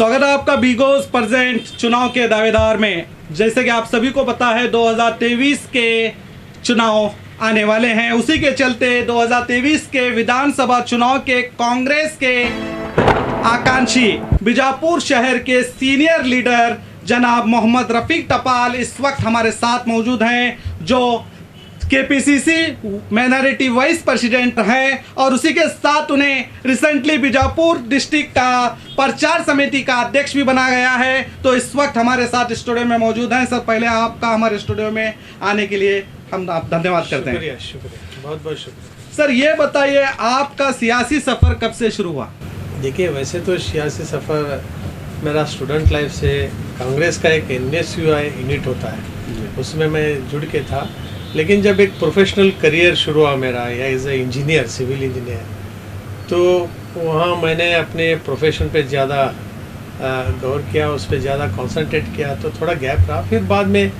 स्वागत है आपका बिगोस प्रेजेंट चुनाव के दावेदार में। जैसे कि आप सभी को पता है 2023 के चुनाव आने वाले हैं, उसी के चलते 2023 के विधानसभा चुनाव के कांग्रेस के आकांक्षी बीजापुर शहर के सीनियर लीडर जनाब मोहम्मद रफीक टपाल इस वक्त हमारे साथ मौजूद हैं, जो केपीसीसी माइनॉरिटी वाइस प्रेसिडेंट हैं और उसी के साथ उन्हें रिसेंटली बीजापुर डिस्ट्रिक्ट का प्रचार समिति का अध्यक्ष भी बनाया गया है। तो इस वक्त हमारे साथ स्टूडियो में मौजूद हैं। सर, पहले आपका हमारे स्टूडियो में आने के लिए हम आप धन्यवाद करते हैं। शुक्रिया, बहुत बहुत शुक्रिया। सर, ये बताइए आपका सियासी सफ़र कब से शुरू हुआ? देखिए, वैसे तो सियासी सफ़र मेरा स्टूडेंट लाइफ से कांग्रेस का एक NSUI यूनिट होता है, उसमें मैं जुड़ के था। लेकिन जब एक प्रोफेशनल करियर शुरू हुआ मेरा या as a engineer, civil engineer, तो वहाँ मैंने अपने प्रोफेशन पे ज़्यादा गौर किया, उस पर ज़्यादा कंसंट्रेट किया, तो थोड़ा गैप रहा। फिर बाद में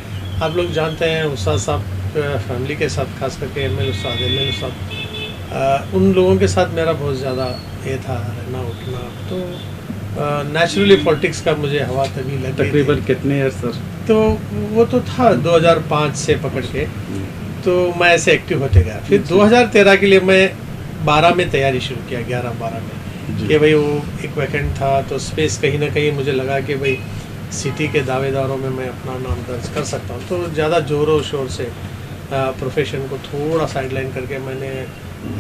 आप लोग जानते हैं उस्ताद साहब फैमिली के साथ, खास करके ML उस्ताद, उन लोगों के साथ मेरा बहुत ज़्यादा ये था, रहना उठना, तो नेचुरली पॉलिटिक्स का मुझे हवा तभी लगी। तकरीबन कितने ईयर सर? तो वो तो था 2005 से पकड़ के, तो मैं ऐसे एक्टिव होते गया। फिर 2013 के लिए मैं 12 में तैयारी शुरू किया, 11-12 में, कि भाई वो एक वैकेंट था, तो स्पेस कहीं ना कहीं मुझे लगा कि भाई सिटी के दावेदारों में मैं अपना नाम दर्ज कर सकता हूँ। तो ज़्यादा ज़ोरों शोर से प्रोफेशन को थोड़ा साइडलाइन करके मैंने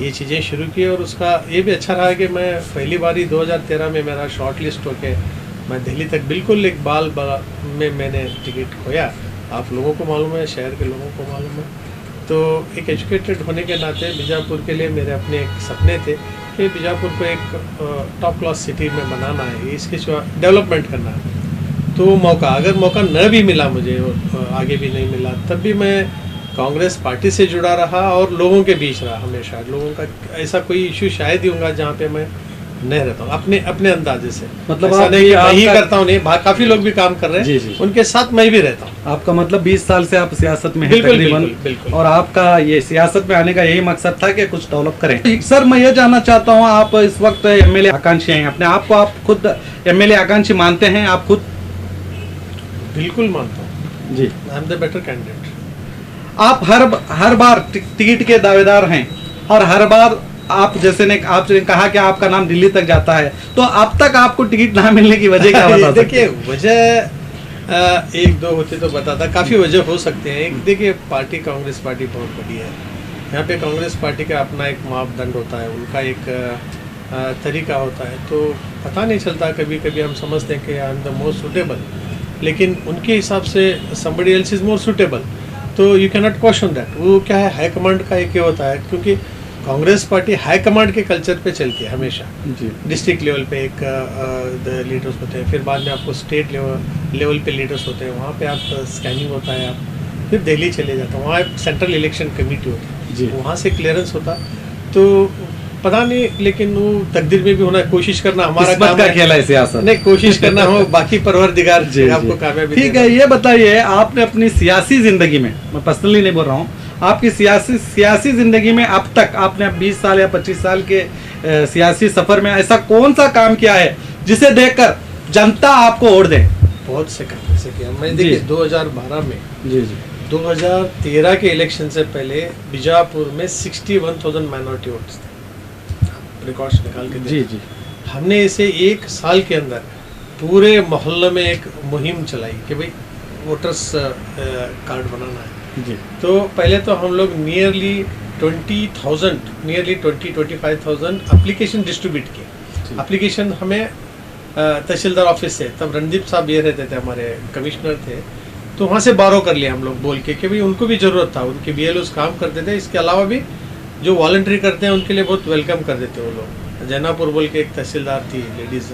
ये चीज़ें शुरू की, और उसका ये भी अच्छा रहा कि मैं पहली बारी 2013 में मेरा शॉर्ट लिस्ट होके मैं दिल्ली तक बिल्कुल एक बाल में मैंने टिकट खोया। आप लोगों को मालूम है, शहर के लोगों को मालूम है। तो एक एजुकेटेड होने के नाते बीजापुर के लिए मेरे अपने एक सपने थे कि बीजापुर को एक टॉप क्लास सिटी में बनाना है, इसके डेवलपमेंट करना है। तो अगर मौका न भी मिला मुझे, और आगे भी नहीं मिला, तब भी मैं कांग्रेस पार्टी से जुड़ा रहा और लोगों के बीच रहा हमेशा। लोगों का ऐसा कोई इशू शायद ही होगा जहाँ पे मैं नहीं रहता हूँ, अपने अंदाजे से। मतलब ऐसा नहीं मैं ही करता हूँ, नहीं, काफी लोग भी काम कर रहे हैं, जी। उनके साथ मैं भी रहता हूँ। आपका मतलब 20 साल से आप सियासत में हैं तकरीबन, बिल्कुल। और आपका ये सियासत में आने का यही मकसद था कि कुछ डेवलप करें। सर, मैं ये जानना चाहता हूँ, आप इस वक्त MLA आकांक्षी हैं, अपने आप को आप खुद MLA आकांक्षी मानते हैं? आप खुद? बिल्कुल मानता हूँ जी, I am the better candidate. आप हर बार टिकट के दावेदार हैं, और हर बार आप आपने कहा कि आपका नाम दिल्ली तक जाता है, तो अब तक आपको टिकट ना मिलने की वजह क्या बता सकते हैं? देखिए, वजह एक दो होते तो बताता, काफ़ी वजह हो सकते हैं। एक देखिए, कांग्रेस पार्टी बहुत बड़ी है, यहाँ पे कांग्रेस पार्टी का अपना एक मापदंड होता है, उनका एक तरीका होता है, तो पता नहीं चलता। कभी कभी हम समझते हैं कि आई एम द मोस्ट सुटेबल, लेकिन उनके हिसाब से somebody else is more suitable, तो you can not question that. वो क्या है, हाई कमांड का एक ये होता है, क्योंकि कांग्रेस पार्टी हाई कमांड के कल्चर पे चलती है हमेशा। डिस्ट्रिक्ट लेवल पे एक लीडर्स होते हैं, फिर बाद में आपको स्टेट लेवल पे लीडर्स होते हैं, वहाँ पे आप स्कैनिंग होता है, आप फिर दिल्ली चले जाते हैं, वहाँ एक सेंट्रल इलेक्शन कमेटी होती है, वहाँ से क्लियरेंस होता। तो पता नहीं, लेकिन वो तकदीर में भी होना, कोशिश करना हमारा काम का खेल है सियासत, नहीं, कोशिश करना हो, बाकी परवरदिगार आपको कामयाबी। ठीक है, ये बताइए, आपने अपनी सियासी जिंदगी में, मैं पर्सनली नहीं बोल रहा हूँ, आपकी सियासी जिंदगी में अब तक आपने 20 साल या 25 साल के सियासी सफर में ऐसा कौन सा काम किया है जिसे देखकर जनता आपको वोट दे? बहुत से काम ऐसे किया मैं। देखिए, 2012 में, जी 2013 के इलेक्शन से पहले बीजापुर में 61,000 माइनॉरिटी वोट्स थे, रिकॉर्ड्स निकाल के जी हमने इसे एक साल के अंदर पूरे मोहल्ले में एक मुहिम चलाई कि भाई वोटर्स कार्ड बनाना है जी। तो पहले तो हम लोग नियरली 20,000 एप्लीकेशन डिस्ट्रीब्यूट किए। एप्लीकेशन हमें तहसीलदार ऑफिस से, तब रणदीप साहब ये रहते थे, हमारे कमिश्नर थे, तो वहाँ से बारो कर लिया हम लोग बोल के कि भाई उनको भी ज़रूरत था, उनके BLOs काम करते थे, इसके अलावा भी जो वॉलंटरी करते हैं उनके लिए बहुत वेलकम कर देते वो लोग। जैनापुर बोल के एक तहसीलदार थी लेडीज़,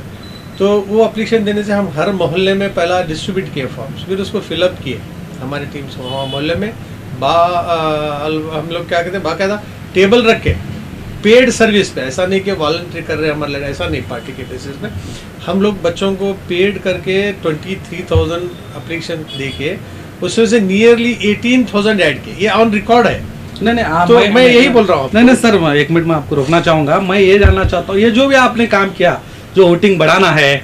तो वो एप्लीकेशन देने से हम हर मोहल्ले में पहला डिस्ट्रीब्यूट किए फॉर्म्स, फिर उसको फिलअप किए हमारी टीम से वहाँ मोहल्ले में। हम लोग क्या कहते हैं, बाकायदा टेबल रख के पेड सर्विस पे, ऐसा नहीं कि वॉलंटरी कर रहे हैं हमारे लड़ाई, ऐसा नहीं, पार्टी के बेसिस पे हम लोग बच्चों को पेड करके 23,000 एप्लीकेशन दे के उसमें से नियरली 18,000 ऐड किए। ये ऑन रिकॉर्ड है। नहीं आप, तो मैं यही बोल रहा हूँ। नहीं सर, मैं 1 मिनट में आपको रोकना चाहूंगा। मैं ये जानना चाहता हूँ, ये जो भी आपने काम किया, जो वोटिंग बढ़ाना है,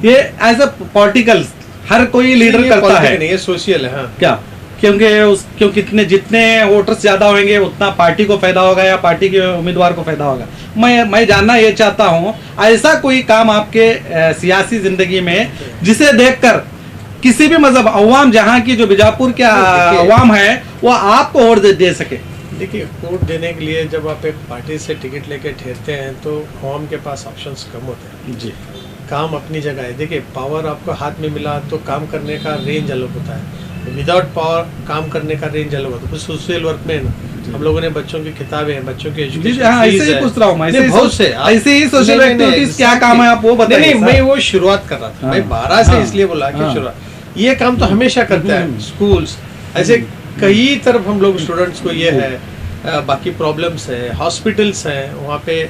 ये एज अ पॉलिटिकल हर कोई लीडर ये करता political है नहीं, ये सोशल है। हाँ, क्या, क्योंकि जितने वोटर्स ज्यादा होंगे उतना पार्टी को फायदा होगा या पार्टी के उम्मीदवार को फायदा होगा। मैं जानना ये चाहता हूँ, ऐसा कोई काम आपके सियासी जिंदगी में जिसे देखकर किसी भी मतलब अवाम, जहाँ की जो बीजापुर के देखिए- अवाम है वो आपको वोट दे सके? देखिए, वोट देने के लिए जब आप एक पार्टी से टिकट लेके ठहरते हैं तो आवाम के पास ऑप्शंस कम होते हैं। जी काम अपनी जगह है। देखिए, पावर आपको हाथ में मिला तो काम करने का रेंज अलग होता है, विदाउट पावर काम करने का रेंज अलग होता है। कुछ सोशल वर्क में ना, हम लोगों ने बच्चों की किताबें हैं, बच्चों की जी एजुकेशन हाँ, ऐसे ही पूछ रहा हूँ मैं, बहुत से ऐसे ही सोशल एक्टिविटीज क्या काम है आप वो बताइए। नहीं, मैं वो शुरुआत कर रहा था। हाँ, मैं 12 से हाँ, इसलिए बोला कि हाँ। शुरुआत ये काम तो हमेशा करते हैं स्कूल्स, ऐसे कई तरफ हम लोग स्टूडेंट्स को ये है। बाकी प्रॉब्लम्स है, हॉस्पिटल्स हैं, वहाँ पे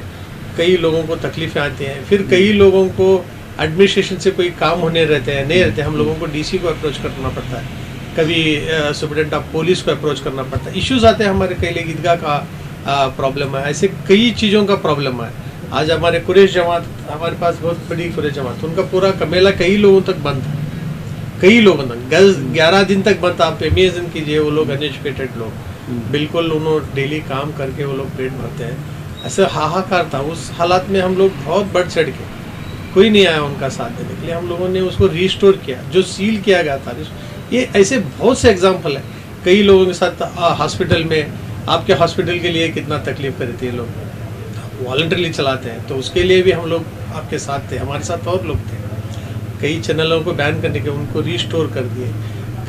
कई लोगों को तकलीफें आती हैं। फिर कई लोगों को एडमिनिस्ट्रेशन से कोई काम होने रहते हैं, नहीं रहते, हम लोगों को डीसी को अप्रोच करना पड़ता है, कभी सुप्रिटेंडेंट ऑफ पुलिस को अप्रोच करना पड़ता है। इश्यूज आते हैं हमारे, कई लिए ईदगाह का प्रॉब्लम है, ऐसे कई चीज़ों का प्रॉब्लम है। आज हमारे कुरैश जमात, हमारे पास बहुत बड़ी कुरैश जमात, उनका पूरा कमेला कई लोगों तक बंद था, कई लोगों तक 11 दिन तक बंद था। आप इमेजिन कीजिए, वो लोग अनएजुकेटेड लोग, बिल्कुल उन्होंने डेली काम करके वो लोग पेट भरते हैं। ऐसे हाहाकार था उस हालात में। हम लोग बहुत बढ़ चढ़ के, कोई नहीं आया उनका साथ देने के लिए, हम लोगों ने उसको रिस्टोर किया, जो सील किया गया था। ये ऐसे बहुत से एग्जाम्पल है। कई लोगों के साथ हॉस्पिटल में, आपके हॉस्पिटल के लिए कितना तकलीफ करते हैं लोग, वॉलंटरली चलाते हैं, तो उसके लिए भी हम लोग आपके साथ थे, हमारे साथ और लोग थे। कई चैनलों को बैन करने के उनको रिस्टोर कर दिए।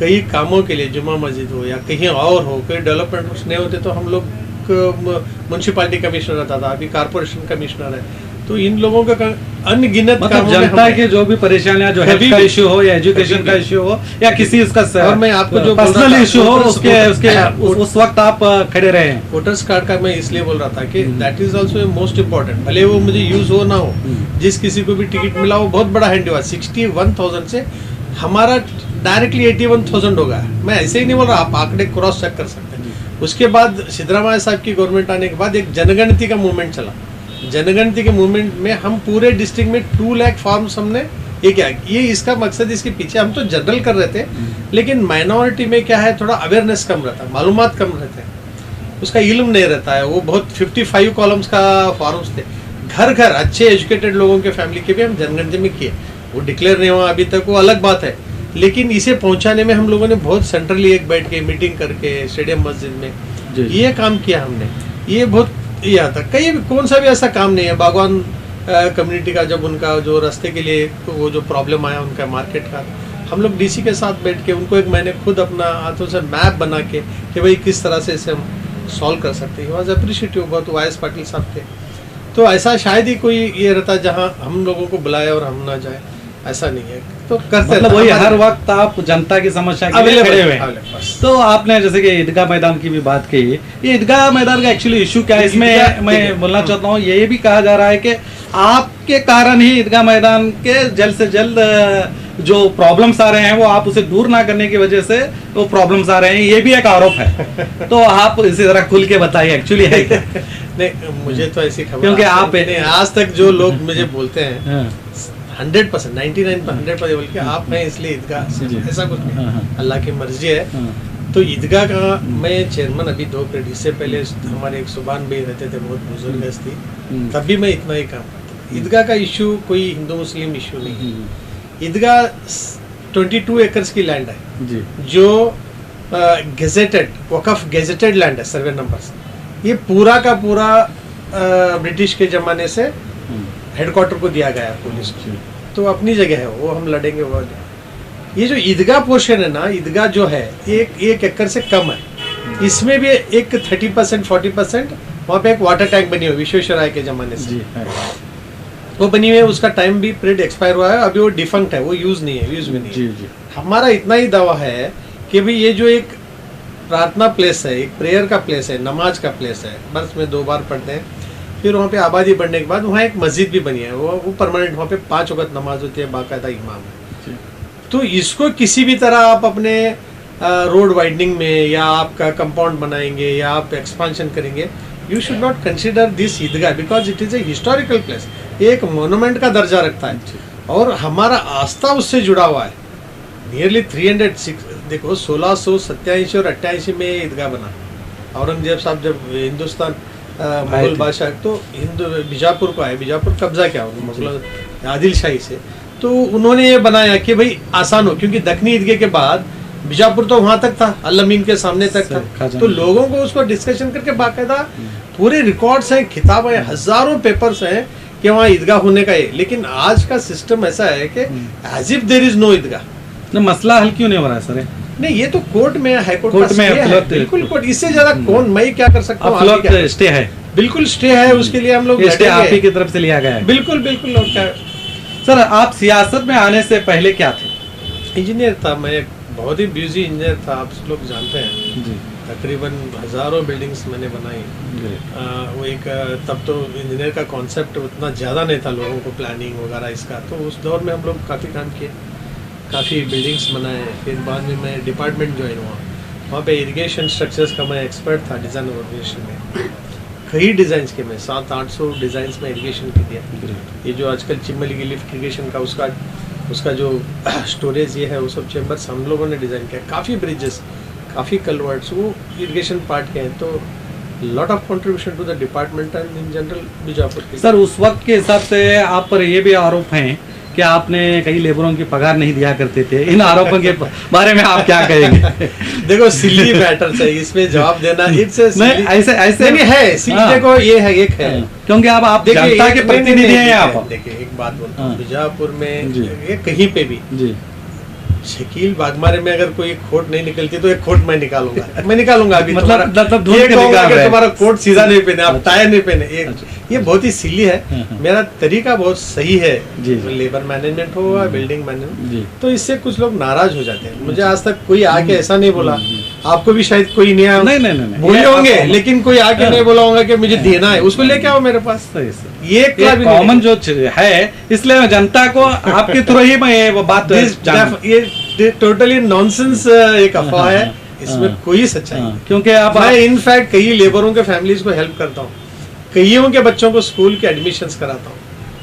कई कामों के लिए, जुमा मस्जिद हो या कहीं और हो, कोई डेवलपमेंट नहीं होते तो हम लोग, म्यूनसिपालिटी कमिश्नर रहता था, अभी कारपोरेशन कमिश्नर है, तो इन लोगों का अनगिनत मतलब कामों में जनता हम- के जो भी परेशानियां, जो हेल्थ कभी का भी- इश्यू हो या एजुकेशन कभी का भी- इश्यू हो या किसी उसका और मैं आपको जो बोल रहा पर्सनल था, इश्यू हो, वोटर्स- उसके उसके वोटर्स- उस वक्त आप खड़े रहे हैं। वोटर्स कार्ड का मैं इसलिए बोल रहा था कि that is also most important. भले वो मुझे यूज हो ना हो, जिस किसी को भी टिकट मिला वो बहुत बड़ा हैंड हुआ। 61,000 से हमारा डायरेक्टली 81,000 होगा। मैं ऐसे ही नहीं बोल रहा, आप आंकड़े क्रॉस चेक कर सकते हैं। उसके बाद सिद्धरामैया साहब की गवर्नमेंट आने के बाद एक जनगणति का मूवमेंट चला। जनगणति के मूवमेंट में हम पूरे डिस्ट्रिक्ट में 2 लाख फॉर्म्स हमने ये क्या, ये इसका मकसद, इसके पीछे हम तो जनरल कर रहे थे, लेकिन माइनॉरिटी में क्या है, थोड़ा अवेयरनेस कम रहता है, मालूमात कम रहते हैं, उसका इल्म नहीं रहता है। वो बहुत 55 कॉलम्स का फॉर्म्स थे। घर घर अच्छे एजुकेटेड लोगों के फैमिली के भी हम जनगणति में किए, वो डिक्लेयर नहीं हुआ अभी तक, वो अलग बात है। लेकिन इसे पहुंचाने में हम लोगों ने बहुत सेंट्रली एक बैठ के मीटिंग करके स्टेडियम मस्जिद में ये काम किया हमने। ये बहुत ये आता, कहीं भी कौन सा भी ऐसा काम नहीं है। बागवान कम्युनिटी का जब उनका जो रास्ते के लिए वो जो प्रॉब्लम आया उनका मार्केट का, हम लोग डीसी के साथ बैठ के उनको एक मैंने खुद अपना हाथों से मैप बना के कि भाई किस तरह से इसे हम सॉल्व कर सकते हैं। वॉज अप्रिशिएटिव, बहुत वाइस पाटिल साहब थे। तो ऐसा शायद ही कोई ये रहता जहाँ हम लोगों को बुलाए और हम ना जाए, ऐसा नहीं है। तो करते मतलब वही हमारे- हर वक्त आप जनता की समस्या के लिए Available, खड़े हुए हैं। available, बस। तो आपने जैसे कि ईदगाह मैदान की भी बात की, ये ईदगाह मैदान का एक्चुअली इशू क्या है, इसमें ईदगाह- मैं देखिए, बोलना चाहता हूँ, ये भी कहा जा रहा है कि आपके कारण ही ईदगाह मैदान के जल्द से जल्द जो प्रॉब्लम्स आ रहे हैं वो आप उसे दूर ना करने की वजह से वो प्रॉब्लम्स आ रहे हैं, ये भी एक आरोप है। तो आप इसे जरा खुल के बताइए एक्चुअली है क्या? नहीं, मुझे तो ऐसी खबर क्योंकि आज आप- तक नहीं, आज तक जो लोग मुझे बोलते हैं हाँ, 100%, 99% बोल के आप हैं इसलिए ईदगाह से, जी। ऐसा कुछ हाँ, नहीं, हाँ। अल्लाह की मर्जी है। हाँ, तो ईदगाह का मैं चेयरमैन अभी 2 पीरियड, इससे पहले हमारे एक सुबान भाई रहते थे, बहुत बुजुर्ग थी, तब भी मैं इतना ही काम करता था। ईदगाह का इशू कोई हिंदू मुस्लिम इशू नहीं है। ईदगाह 22 एकर्स की लैंड है जी जो गेजेटेड, वकफ गेजेटेड लैंड है, सर्वे नंबर्स। ये पूरा का पूरा ब्रिटिश के ज़माने से हेडक्वार्टर को दिया गया है पुलिस को, तो अपनी जगह है, वो हम लड़ेंगे। वो ये जो ईदगाह पोर्शन है ना, ईदगाह जो है एक एकड़ से कम है, इसमें भी एक 30% 40% वहाँ पे एक वाटर टैंक बनी हुई विश्वेश्वराय के ज़माने से, जी है। वो बनी हुई है। उसका टाइम भी पीरियड एक्सपायर हुआ है, अभी वो डिफंक्ट है, वो यूज़ नहीं है, यूज़ में नहीं है। जी जी हमारा इतना ही दावा है कि भाई ये जो एक प्रार्थना प्लेस है, एक प्रेयर का प्लेस है, नमाज का प्लेस है, बर्स में 2 बार पढ़ते हैं, फिर वहाँ पे आबादी बढ़ने के बाद वहाँ एक मस्जिद भी बनी है, वो परमानेंट, वहाँ पे 5 वक्त नमाज होती है, बाकायदा इमाम है। तो इसको किसी भी तरह आप अपने रोड वाइडनिंग में या आपका कंपाउंड बनाएंगे या आप एक्सपांशन करेंगे, you should not consider this ईदगाह because it is a historical place, ये एक मोनूमेंट का दर्जा रखता है। और हमारा आस्था उससे जुड़ा हुआ है। नियरली 306 देखो 1687 और 88 में ईदगाह बना। औरंगजेब साहब जब हिंदुस्तान मुगल बादशाह तो बीजापुर को आए, बीजापुर कब्जा किया मुगल आदिल शाही से, तो उन्होंने ये बनाया कि भाई आसान हो, क्योंकि दक्षिणी ईदगाह के बाद बीजापुर तो वहां तक था, अल-अमीन के सामने तक था, तो लोगों को उसको डिस्कशन करके बाकायदा पूरे रिकॉर्ड्स हैं, किताबें हैं, हजारों पेपर्स हैं कि वहाँ ईदगाह होने का है। लेकिन आज का सिस्टम ऐसा है कि as if there is no Idgah. तो मसला हल क्यों नहीं हो रहा है सर? नहीं, ये तो कोर्ट में हाई कोर्ट में है, बिल्कुल कोर्ट, इससे ज्यादा कौन, मैं क्या कर सकता हूँ? स्टे है, बिल्कुल स्टे है, उसके लिए हम लोग स्टे आप ही की तरफ से लिया गया है। बिल्कुल बिल्कुल। और क्या सर, आप सियासत में आने से पहले क्या थे? इंजीनियर था मैं, बहुत ही बिजी इंजीनियर था, आप लोग जानते हैं जी। तकरीबन हजारों बिल्डिंग्स मैंने बनाई। वो एक तब तो इंजीनियर का कॉन्सेप्ट उतना ज़्यादा नहीं था, लोगों को प्लानिंग वगैरह इसका, तो उस दौर में हम लोग काफ़ी काम किए, काफ़ी बिल्डिंग्स बनाए। फिर बाद में मैं डिपार्टमेंट ज्वाइन हुआ, वहाँ पे इरिगेशन स्ट्रक्चर्स का मैं एक्सपर्ट था डिज़ाइन ऑर्गेनाइजेशन में। कई डिज़ाइंस के मैं 700-800 डिज़ाइंस में इरिगेशन के दिया। ये जो आजकल चिमली की लिफ्ट इरिगेशन का उसका जो स्टोरेज ये है, वो सब चेम्बर्स हम लोगों ने डिज़ाइन किया। काफ़ी ब्रिजेस, काफ़ी कलवर्ट्स वो इरिगेशन पार्ट के हैं, तो lot of contribution to the department and in general Bijapur. Sir, उस वक्त के हिसाब से आप पर ये भी आरोप हैं कि आपने कई लेबरों की पगार नहीं दिया करते थे। इन आरोपों के बारे में आप क्या कहेंगे? देखो, सिली मैटर है, इसमें जवाब देना इट्स ऐसे नहीं है। सिली देखो, ये है, एक है, क्योंकि अब आप जनता के प्रतिनिधि हैं आप। देखिए एक बात बोलता हूँ, बीजापुर में ये कहीं पे भी जी, शकील बागमारे में अगर कोई खोट नहीं निकलती तो एक खोट मैं निकालूंगा, मैं निकालूंगा। अभी मतलब तुम्हारा कोट सीधा नहीं पहने, आप टाई नहीं पहने, ये बहुत ही सिली है। मेरा तरीका बहुत सही है, लेबर मैनेजमेंट हो या बिल्डिंग मैनेजमेंट, तो इससे कुछ लोग नाराज हो जाते हैं। मुझे आज तक कोई आके ऐसा नहीं बोला, आपको भी शायद कोई नहीं बोले होंगे, लेकिन कोई आके नहीं बोला होगा कि मुझे देना है, उसको लेके आओ मेरे पास। ये कॉमन जो है, इसलिए जनता को आपके थ्रू ही मैं ये बात, ये टोटली नॉनसेंस एक अफवाह है, इसमें कोई सच्चाई नहीं। क्योंकि आप मैं इनफैक्ट कई लेबरों के फैमिलीज को हेल्प करता हूँ, कईयों के बच्चों को स्कूल के एडमिशंस कराता हूँ,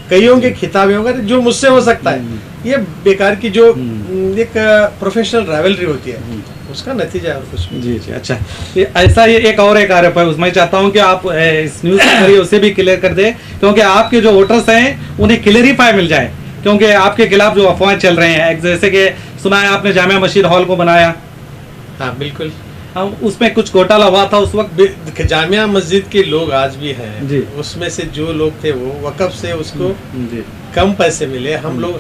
कईयों के खिताबें वगैरह जो मुझसे हो सकता है। ये बेकार की जो एक प्रोफेशनल राइवलरी होती है, उसका नतीजा है और कुछ नहीं। जी जी, अच्छा, ऐसा ये एक आरोप है, उसमें चाहता हूँ कि आप इस न्यूज़ के जरिए उसे भी क्लियर कर दे, क्योंकि आपके जो वोटर्स हैं उन्हें क्लियरिफाई मिल जाए, क्योंकि आपके खिलाफ जो अफवाहें चल रहे हैं, जैसे कि सुना है आपने जामिया मस्जिद हॉल को बनाया। हाँ बिल्कुल, उसमें कुछ घोटाला हुआ था उस वक्त। जामिया मस्जिद के लोग आज भी हैं, उसमें से जो लोग थे वो वक़्फ़ से उसको कम पैसे मिले, हम लोग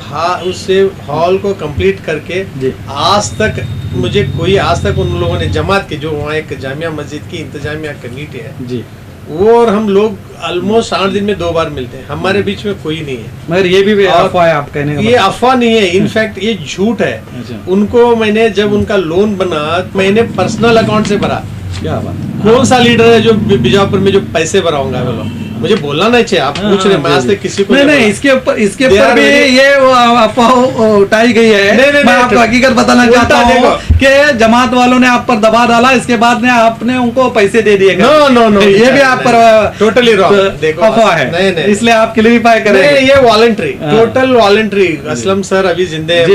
उससे हॉल को कंप्लीट करके आज तक उन लोगों ने जमात के, जो वहाँ एक जामिया मस्जिद की इंतजामिया कमेटी है जी, वो और हम लोग ऑलमोस्ट 8 दिन में 2 बार मिलते हैं, हमारे बीच में कोई नहीं है। मगर ये भी अफवाह है आप कहने का? ये अफवाह नहीं है, इनफैक्ट ये झूठ है। उनको मैंने जब उनका लोन बना, मैंने पर्सनल अकाउंट से भरा। क्या बात? कौन सा लीडर है जो बीजापुर में जो पैसे भराऊंगा? बोलो, मुझे बोलना नहीं चाहिए, आप पूछ रहे, मैं आज तक किसी को नहीं, इसके ऊपर भी ये अफवाह उठाई गई है। मैं आपको हकीकत बताना चाहता हूँ कि जमात वालों ने आप पर दबाव डाला, इसके बाद में आपने उनको पैसे दे दिए। नो, ये भी आप पर टोटली रॉन्ग अफवाह है, इसलिए आप क्लियरिफाई करें। ये voluntary, total voluntary. Aslam sir अभी जिंदे हैं,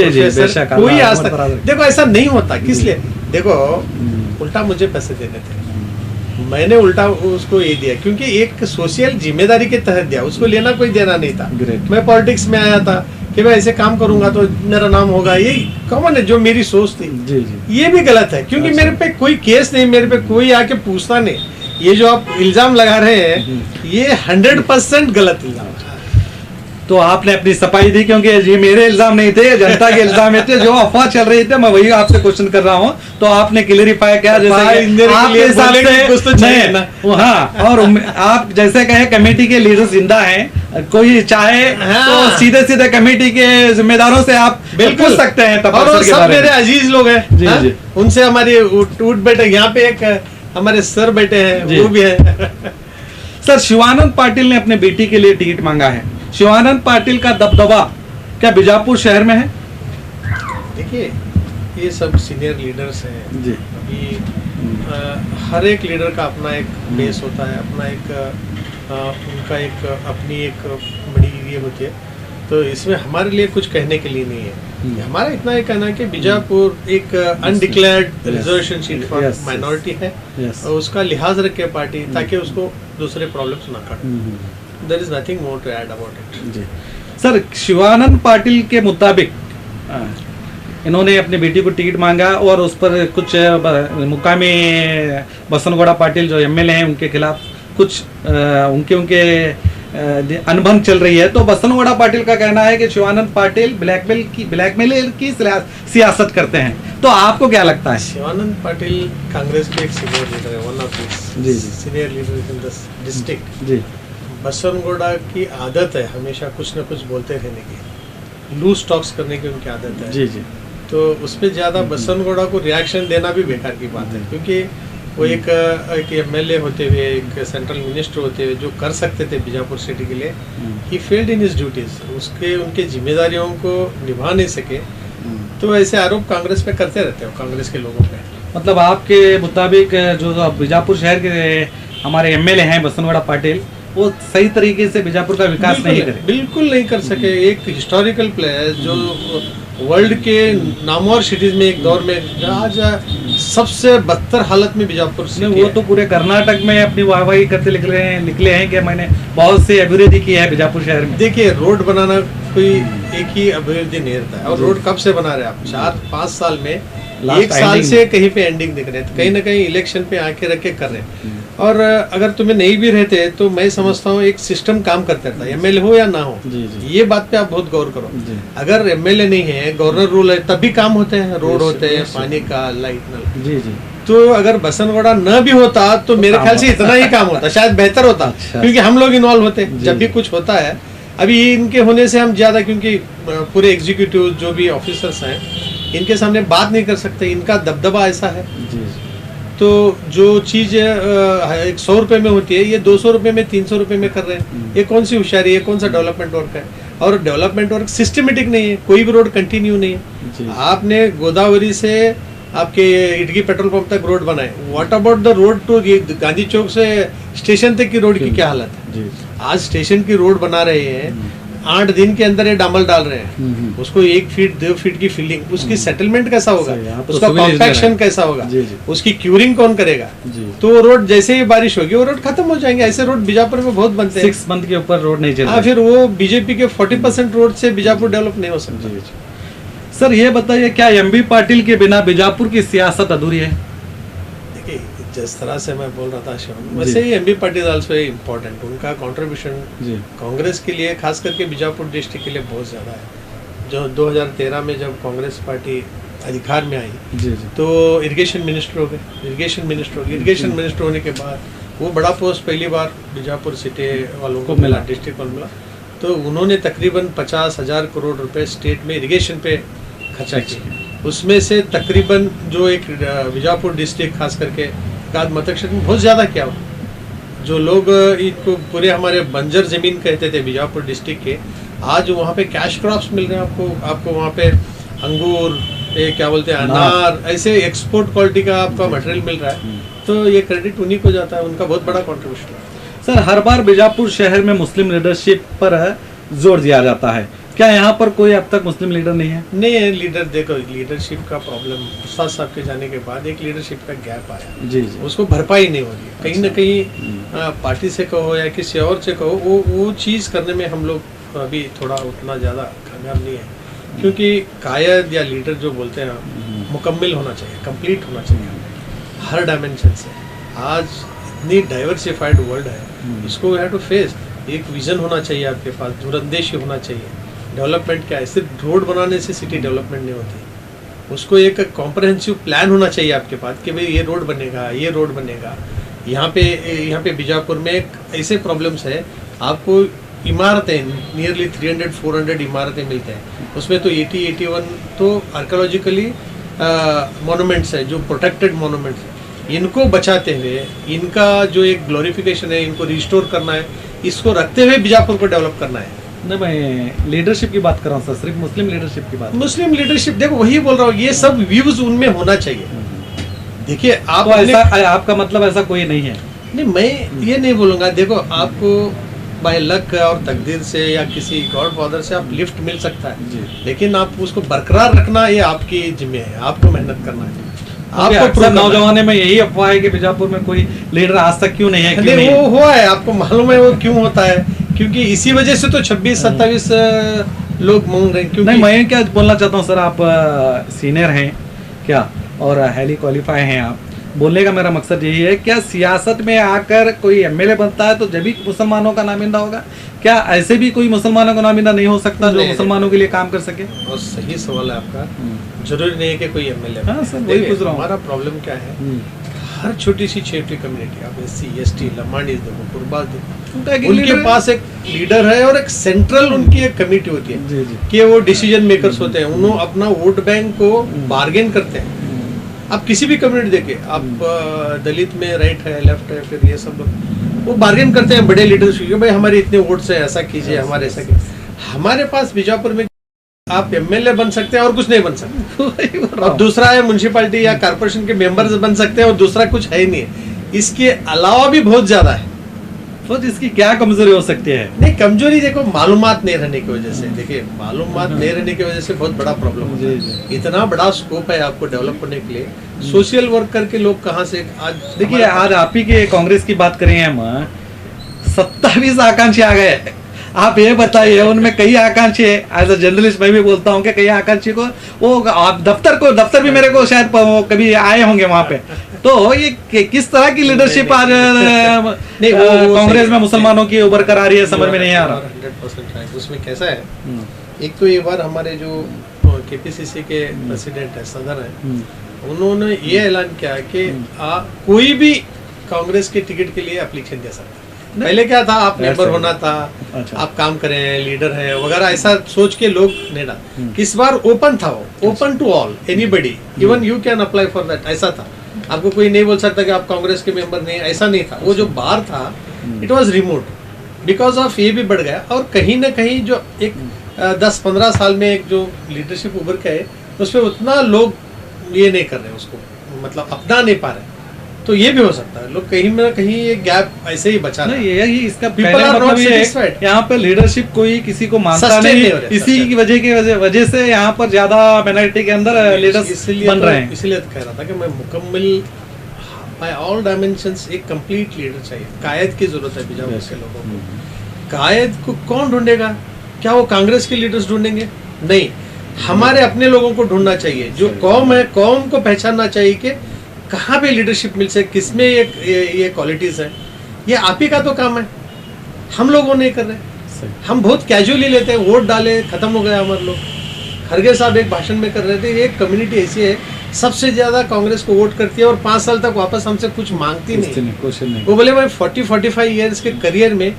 कोई आज तक, देखो ऐसा नहीं होता। किस लिए? देखो, उल्टा मुझे पैसे देने थे, मैंने उल्टा उसको ये दिया, क्योंकि एक सोशल जिम्मेदारी के तहत दिया, उसको लेना कोई देना नहीं था। मैं पॉलिटिक्स में आया था कि मैं ऐसे काम करूंगा तो मेरा नाम होगा, यही कॉमन है जो मेरी सोच थी। ये भी गलत है, क्योंकि मेरे पे कोई केस नहीं, मेरे पे कोई आके पूछता नहीं। ये जो आप इल्जाम लगा रहे हैं, ये 100% गलत इल्जाम है। तो आपने अपनी सफाई दी, क्योंकि ये मेरे इल्जाम नहीं थे, जनता के इल्जाम थे, जो अफवाह चल रही थे, मैं वही आपसे क्वेश्चन कर रहा हूँ। तो आपने क्लियरिफाई किया, जैसे आपके हिसाब से हाँ, और आप जैसे कहे कमेटी के लीडर जिंदा हैं, कोई चाहे तो सीधे कमेटी के जिम्मेदारों से आप पूछ सकते हैं। और सब मेरे अजीज लोग हैं, उनसे हमारी उठ बैठे, यहाँ पे एक हमारे सर बैठे हैं, वो भी है। सर, शिवानंद पाटिल ने अपने बेटी के लिए टिकट मांगा है, शिवानंद पाटिल का दबदबा क्या बीजापुर शहर में है? देखिए, ये सब सीनियर लीडर्स हैं जी। अभी हर एक लीडर का अपना एक बेस होता है, अपना एक उनका एक अपनी एक बड़ी ये होती है। तो इसमें हमारे लिए कुछ कहने के लिए नहीं है। हमारा इतना ही कहना है कि बीजापुर एक undeclared reservation seat for minority है और उसका लिहाज रखे पार्टी ताकि उसको दूसरे प्रॉब्लम्स ना काटे। There is nothing more to add about it. Sir, Shivanand Patil के मुताबिक इन्होंने अपनी बेटी को टिकट मांगा और उस पर कुछ मुकामी बसनगौड़ा पाटिल जो एमएलए हैं उनके खिलाफ कुछ उनके अनबन चल रही है। तो बसनगौड़ा पाटिल का कहना है कि शिवानंद पाटिल ब्लैकमेल की सियासत करते हैं। तो आपको क्या लगता है? शिवानंद पाटिल कांग्रेस के एक सीनियर लीडर है, one of the senior leader in the district. जी, बसनगौड़ा की आदत है हमेशा कुछ न कुछ बोलते रहने की, लूज टॉक्स करने की उनकी आदत है। जी। तो उस पर ज़्यादा बसनगौड़ा को रिएक्शन देना भी बेकार की बात है, क्योंकि वो एक एमएलए होते हुए, एक सेंट्रल मिनिस्टर होते हुए जो कर सकते थे बीजापुर सिटी के लिए, he failed in his duties, उनके जिम्मेदारियों को निभा नहीं सके। तो ऐसे आरोप कांग्रेस पे करते रहते हो, कांग्रेस के लोगों पे। मतलब आपके मुताबिक जो बीजापुर शहर के हमारे एमएलए हैं बसनगौड़ा पाटिल, वो सही तरीके से बीजापुर का विकास नहीं करे? बिल्कुल नहीं कर सके। एक हिस्टोरिकल प्लेस जो वर्ल्ड के नामवर सिटीज में एक दौर में आज सबसे बदतर हालत में बीजापुर से, वो तो पूरे कर्नाटक में अपनी वाहवाही करते निकले हैं कि मैंने बहुत से अभिवृद्धि की है बीजापुर शहर में। देखिए, रोड बनाना कोई एक ही अभिवृद्धि नहीं रहता है। और रोड कब से बना रहे हैं आप? 4-5 साल में, एक साल से कहीं पे एंडिंग दिख रहे हैं, तो कहीं ना कहीं इलेक्शन पे आंखें रख के कर रहे हैं। और अगर तुम्हें नहीं भी रहते तो मैं समझता हूँ एक सिस्टम काम करता रहता है, एमएलए हो या ना हो। ये बात पे आप बहुत गौर करो। अगर एमएलए नहीं है, गवर्नर रूल है, तब भी काम होते हैं, रोड होते हैं, पानी का, लाइट नल। जी। तो अगर बसनगौड़ा न भी होता तो मेरे ख्याल से इतना ही काम होता, शायद बेहतर होता। क्योंकि हम लोग इन्वॉल्व होते जब भी कुछ होता है। अभी इनके होने से हम ज्यादा, क्योंकि पूरे एग्जीक्यूटिव जो भी ऑफिसर्स हैं इनके सामने बात नहीं कर सकते, इनका दबदबा ऐसा है। तो जो चीज 100 रुपए में होती है, ये 200 रुपए में, 300 रुपए में कर रहे हैं। ये कौन सी होशियारी है? कौन सा डेवलपमेंट वर्क है? और डेवलपमेंट वर्क सिस्टमेटिक नहीं है, कोई भी रोड कंटिन्यू नहीं है। आपने गोदावरी से आपके इटगी पेट्रोल पंप तक रोड बनाए, what about the road to Gandhi Chowk से स्टेशन तक की रोड की क्या हालत है? आज स्टेशन की रोड बना रहे हैं, 8 दिन के अंदर ये डामर डाल रहे हैं, उसको 1 फीट 2 फीट की फिलिंग, उसकी सेटलमेंट कैसा होगा, उसका कॉम्पैक्शन कैसा होगा, उसकी क्यूरिंग कौन करेगा? तो रोड जैसे ही बारिश होगी वो रोड खत्म हो जाएंगे। ऐसे रोड बीजापुर में बहुत बनते हैं। 6 मंथ के ऊपर रोड नहीं चल रहा। फिर वो बीजेपी के 40% रोड से बीजापुर डेवलप नहीं हो सकता। सर, ये बताइए, क्या एमबी पाटिल के बिना बीजापुर की सियासत अधूरी है? देखिए, जिस तरह से मैं बोल रहा था शिवम, वैसे ही एमबी पाटिल आल्सो इम्पोर्टेंट। उनका कंट्रीब्यूशन कांग्रेस के लिए, खास करके बीजापुर डिस्ट्रिक्ट के लिए बहुत ज़्यादा है। जो 2013 में जब कांग्रेस पार्टी अधिकार में आई तो इरिगेशन मिनिस्टर हो गए। इरिगेशन मिनिस्टर होने के बाद वो बड़ा पोस्ट पहली बार बीजापुर सिटी वालों को मिला, डिस्ट्रिक्ट वालों मिला। तो उन्होंने तकरीबन 50,000 करोड़ रुपए स्टेट में इरिगेशन पे खर्चा किया। उसमें से तकरीबन जो एक बीजापुर डिस्ट्रिक्ट खास करके मत क्षेत्र में बहुत ज़्यादा किया। जो लोग इनको पूरे हमारे बंजर ज़मीन कहते थे बीजापुर डिस्ट्रिक्ट के, आज वहाँ पे कैश क्रॉप्स मिल रहे हैं आपको वहाँ पे अंगूर, क्या बोलते हैं, अनार, ऐसे एक्सपोर्ट क्वालिटी का आपका मटेरियल मिल रहा है। तो ये क्रेडिट उन्हीं को जाता है, उनका बहुत बड़ा कॉन्ट्रीब्यूशन है। सर, हर बार बीजापुर शहर में मुस्लिम लीडरशिप पर जोर दिया जाता है, क्या यहाँ पर कोई अब तक मुस्लिम लीडर नहीं है? नहीं है लीडर। देखो, लीडरशिप का प्रॉब्लम उस्ताद साहब के जाने के बाद एक लीडरशिप का गैप आया। जी। उसको भरपाई नहीं हो रही है। कहीं ना कहीं पार्टी से कहो या किसी और से कहो, वो चीज़ करने में हम लोग अभी थोड़ा उतना ज़्यादा कामयाब नहीं है। क्योंकि कायद या लीडर जो बोलते हैं मुकम्मल होना चाहिए, कंप्लीट होना चाहिए हर डायमेंशन से। आज इतनी डाइवर्सिफाइड वर्ल्ड है, इसको वी हैव टू फेस। एक विजन होना चाहिए आपके पास, दूरंदेशी होना चाहिए। डेवलपमेंट क्या है? सिर्फ रोड बनाने से सिटी डेवलपमेंट नहीं होती। उसको एक कॉम्प्रहेंसिव प्लान होना चाहिए आपके पास कि भाई ये रोड बनेगा, ये रोड बनेगा। यहाँ पे बीजापुर में ऐसे प्रॉब्लम्स है, आपको इमारतें नियरली 300-400 इमारतें मिलते हैं। उसमें तो 80-81 तो आर्कियोलॉजिकली मोनूमेंट्स है, जो प्रोटेक्टेड मोनूमेंट्स है। इनको बचाते हुए, इनका जो एक ग्लोरिफिकेशन है, इनको रिस्टोर करना है, इसको रखते हुए बीजापुर को डेवलप करना है। नहीं, मैं लीडरशिप की बात कर रहा हूँ सर, सिर्फ मुस्लिम लीडरशिप की बात। मुस्लिम लीडरशिप, देखो वही बोल रहा हूँ, ये सब व्यूज उनमें होना चाहिए। देखिए, आप तो ऐसा आपका मतलब ऐसा कोई नहीं है? नहीं, मैं ये नहीं बोलूँगा। देखो, आपको बाय लक और तकदीर से या किसी गॉड फादर से आप लिफ्ट मिल सकता है, लेकिन आप उसको बरकरार रखना ये आपकी जिम्मे है, आपको मेहनत करना है। आपको अक्सर नौजवानों में यही अफवाह है कि बीजापुर में कोई लीडर आज तक क्यों नहीं है, क्यों नहीं वो हुआ है, आपको मालूम है वो क्यों होता है? क्योंकि इसी वजह से तो 26-27 लोग मांग रहे हैं। क्योंकि नहीं, मैं क्या बोलना चाहता हूँ सर, आप सीनियर हैं क्या और हाईली क्वालिफाई हैं आप, बोलने का मेरा मकसद यही है, क्या सियासत में आकर कोई एमएलए बनता है तो जब भी मुसलमानों का नामिंदा होगा? क्या ऐसे भी कोई मुसलमानों का नामिंदा नहीं हो सकता जो मुसलमानों के लिए काम कर सके? बहुत सही सवाल है आपका। जरूरी नहीं है कि कोई एमएलए। हाँ सर, वही पूछ रहा हूँ। हमारा प्रॉब्लम क्या है, हर छोटी सी छोटी कम्युनिटी, आप SC ST लमानी देखो, कुर्बाज देखो, उनके पास एक लीडर है और एक सेंट्रल उनकी एक कमेटी होती है कि वो डिसीजन मेकर्स होते हैं, उन्होंने अपना वोट बैंक को बार्गेन करते हैं। आप किसी भी कम्युनिटी देखे, आप दलित में राइट है, लेफ्ट है, फिर ये सब लोग वो बार्गेन करते हैं बड़े लीडर्स की, भाई हमारे इतने वोट्स हैं, ऐसा कीजिए, हमारे ऐसा कीजिए। हमारे पास बीजापुर में आप एमएलए बन सकते हैं और कुछ नहीं बन सकते, और दूसरा है म्युनिसिपैलिटी या कारपोरेशन के मेंबर्स बन सकते हैं और दूसरा कुछ है ही नहीं है। इसके अलावा भी बहुत ज्यादा है। तो इसकी क्या कमजोरी हो सकती है? नहीं, कमजोरी देखो मालूमात नहीं रहने की वजह से, देखिए मालूमात नहीं रहने की वजह से बहुत बड़ा प्रॉब्लम होता है। इतना बड़ा स्कोप है आपको डेवलप करने के लिए, सोशल वर्क करके लोग कहाँ से आज देखिए, आज आप ही के कांग्रेस की बात करें हम, 27 आकांक्षी आ गए। आप ये बताइए, उनमें कई आकांक्षी है, एज अ जर्नलिस्ट मैं भी बोलता हूँ कि कई आकांक्षी को वो आप दफ्तर भी मेरे को शायद कभी आए होंगे वहाँ पे। तो ये किस तरह की लीडरशिप आज कांग्रेस में मुसलमानों की उभर कर आ रही है, समझ में नहीं आ रहा। 100% है। उसमें कैसा है, एक तो ये बार हमारे जो KPCC के प्रेसिडेंट है, सदर है, उन्होंने ये ऐलान किया कि कोई भी कांग्रेस के टिकट के लिए एप्लीकेशन दे सकता है। पहले क्या था, आप मेंबर होना था, अच्छा। आप काम करें, लीडर है वगैरह, ऐसा सोच के लोग नहीं डाल। इस बार ओपन था, वो open to all, anybody, even you can apply for that, ऐसा था। आपको कोई नहीं बोल सकता कि आप कांग्रेस के मेंबर नहीं, ऐसा नहीं था। वो जो बार था, it was remote, because of ये भी बढ़ गया। और कहीं ना कहीं जो एक 10-15 साल में एक जो लीडरशिप उभर के है, उस पर उतना लोग ये नहीं कर रहे, उसको मतलब अपना नहीं पा रहे। तो ये भी हो सकता है, लोग कहीं ना कहीं ये गैप ऐसे ही बचा नहीं, यही इसका People are not मतलब ये satisfied. यहाँ पे लीडरशिप कोई किसी को मानता Sustain नहीं, नहीं हो रहा, इसी की वजह से यहाँ पर ज्यादा माइनॉरिटी के अंदर लीडर्स बन रहे हैं। इसलिए तो कह रहा था कि मैं मुकम्मल बाय ऑल डायमेंशंस एक कंप्लीट लीडर चाहिए। कायद की जरूरत है बीजापुर के लोगों को। कायद को कौन ढूंढेगा? क्या वो कांग्रेस के लीडर्स ढूंढेंगे? नहीं, हमारे अपने लोगों को ढूंढना चाहिए। जो कौम है, कौम को पहचानना चाहिए कि कहाँ पे लीडरशिप मिल सकती, किसमें ये क्वालिटीज हैं। ये आप ही का तो काम है, हम लोग वो नहीं कर रहे। हम बहुत कैजुअली लेते हैं, वोट डाले, खत्म हो गया हमारे लोग। खरगे साहब एक भाषण में कर रहे थे, एक कम्युनिटी ऐसी है सबसे ज्यादा कांग्रेस को वोट करती है और 5 साल तक वापस हमसे कुछ मांगती नहीं। वो बोले, मैं 40-45 ईयर्स के करियर में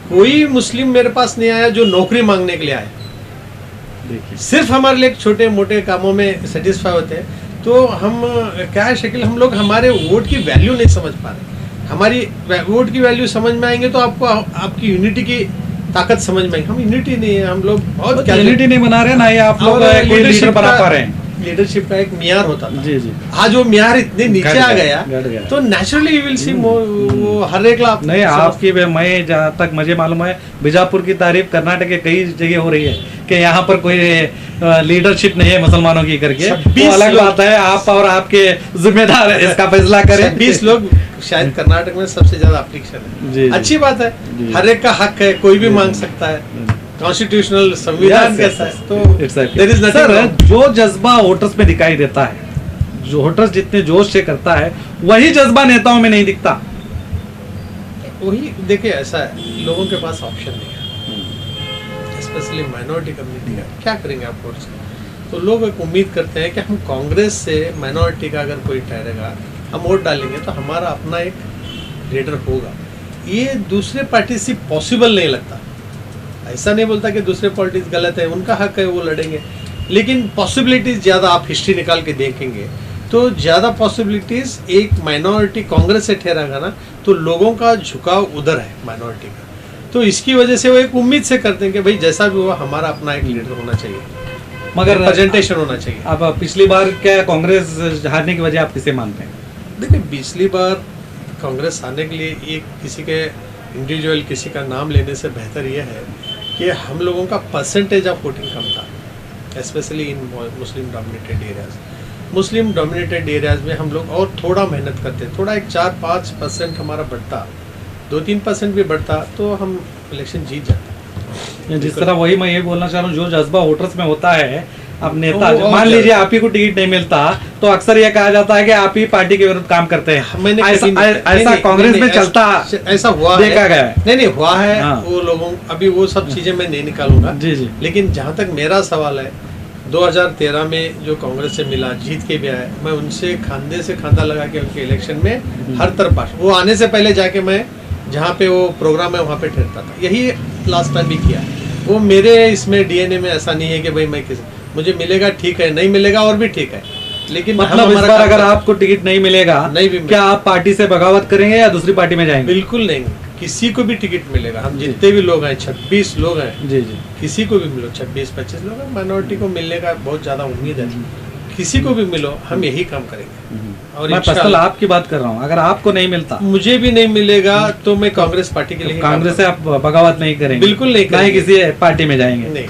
कोई मुस्लिम मेरे पास नहीं आया जो नौकरी मांगने के लिए आया। सिर्फ हमारे लिए छोटे मोटे कामों में सेटिस्फाई होते हैं। तो हम क्या है शकील, हम लोग हमारे वोट की वैल्यू नहीं समझ पा रहे। हमारी वोट की वैल्यू समझ में आएंगे तो आपको आपकी यूनिटी की ताकत समझ में आएगी। हम यूनिटी नहीं है, हम लोग बहुत यूनिटी नहीं बना रहे ना, ये आप लोग कोई लीडर बना पा रहे हैं। लीडरशिप का एक मियार होता था, जी जी, आज वो मियार इतने नीचे आ गया, तो नेचुरली यू विल सी वो हर एक लाभ नहीं। आपकी मैं जहाँ तक मुझे मालूम है, बीजापुर की तारीफ कर्नाटक के कई जगह हो रही है कि यहाँ पर कोई लीडरशिप नहीं है मुसलमानों की करके। तो अलग बात है, आप और आपके जिम्मेदार इसका फैसला करें। 20 लोग शायद कर्नाटक में सबसे ज्यादा एप्लीकेशन है। अच्छी बात है, हर एक का हक है, कोई भी मांग सकता है, कॉन्स्टिट्यूशनल संविधान कहता है। तो देयर इज नथिंग। जो जज्बा वोटर्स में दिखाई देता है, जो वोटर्स जितने जोश से करता है, वही जज्बा नेताओं में नहीं दिखता। वही देखिए, ऐसा है, लोगों के पास ऑप्शन नहीं है, स्पेशली माइनॉरिटी कम्युनिटी का। क्या करेंगे आप वोट्स का? तो लोग एक उम्मीद करते हैं कि हम कांग्रेस से माइनॉरिटी का अगर कोई ठहरेगा, हम वोट डालेंगे तो हमारा अपना एक लीडर होगा। ये दूसरे पार्टी से पॉसिबल नहीं लगता। ऐसा नहीं बोलता कि दूसरे पॉलिटिक्स गलत है, उनका हक है, वो लड़ेंगे, लेकिन पॉसिबिलिटीज ज़्यादा आप हिस्ट्री निकाल के देखेंगे तो ज़्यादा पॉसिबिलिटीज एक माइनॉरिटी कांग्रेस से ठहराएगा ना, तो लोगों का झुकाव उधर है माइनॉरिटी का। तो इसकी वजह से वो एक उम्मीद से करते हैं कि भाई जैसा भी हुआ हमारा अपना एक लीडर होना चाहिए, मगर प्रेजेंटेशन होना चाहिए। अब पिछली बार क्या कांग्रेस हारने की वजह आप किसे मानते हैं? देखिए, पिछली बार कांग्रेस आने के लिए एक किसी के इंडिविजुअल किसी का नाम लेने से बेहतर यह है कि हम लोगों का परसेंटेज ऑफ वोटिंग कम था, specially in Muslim dominated areas. Muslim dominated areas में हम लोग और थोड़ा मेहनत करते, थोड़ा एक 4-5% हमारा बढ़ता, 2-3% भी बढ़ता तो हम इलेक्शन जीत जाते। जिस तरह वही मैं ये बोलना चाह रहा हूँ, जो जज्बा वोटर्स में होता है, अब नेता वो मान लीजिए आप ही को टिकट नहीं मिलता तो अक्सर ये कहा जाता है कि आप ही पार्टी के विरुद्ध काम करते हैं। मैंने ऐसा कांग्रेस में चलता, ऐसा हुआ देखा गया है। नहीं हुआ है। हाँ। वो लोगों, अभी वो सब चीजें मैं नहीं निकालूंगा जी जी, लेकिन जहां तक मेरा सवाल है, 2013 में जो कांग्रेस से मिला, जीत के भी आया, मैं उनसे खांधे से खांधा लगा के उनके इलेक्शन में हर तरफ, वो आने से पहले जाके मैं जहाँ पे वो प्रोग्राम है वहाँ पे ठहरता था। यही लास्ट टाइम भी किया। वो मेरे इसमें डीएनए में ऐसा नहीं है कि भाई मैं मुझे मिलेगा ठीक है, नहीं मिलेगा और भी ठीक है, लेकिन मतलब इस बार अगर आपको टिकट नहीं मिलेगा, नहीं भी क्या आप पार्टी से बगावत करेंगे या दूसरी पार्टी में जाएंगे? बिल्कुल नहीं, किसी को भी टिकट मिलेगा। हम जितने भी लोग हैं, 26 लोग हैं जी जी, किसी को भी मिलो, 26-25 लोग हैं, माइनॉरिटी को मिलने का बहुत ज्यादा उम्मीद है, किसी को भी मिलो, हम यही काम करेंगे। और मैं पर्सनल आपकी बात कर रहा हूँ, अगर आपको नहीं मिलता, मुझे भी नहीं मिलेगा तो मैं कांग्रेस पार्टी के लिए कांग्रेस से आप बगावत नहीं करेंगे? बिल्कुल नहीं ना ही किसी पार्टी में जाएंगे? नहीं।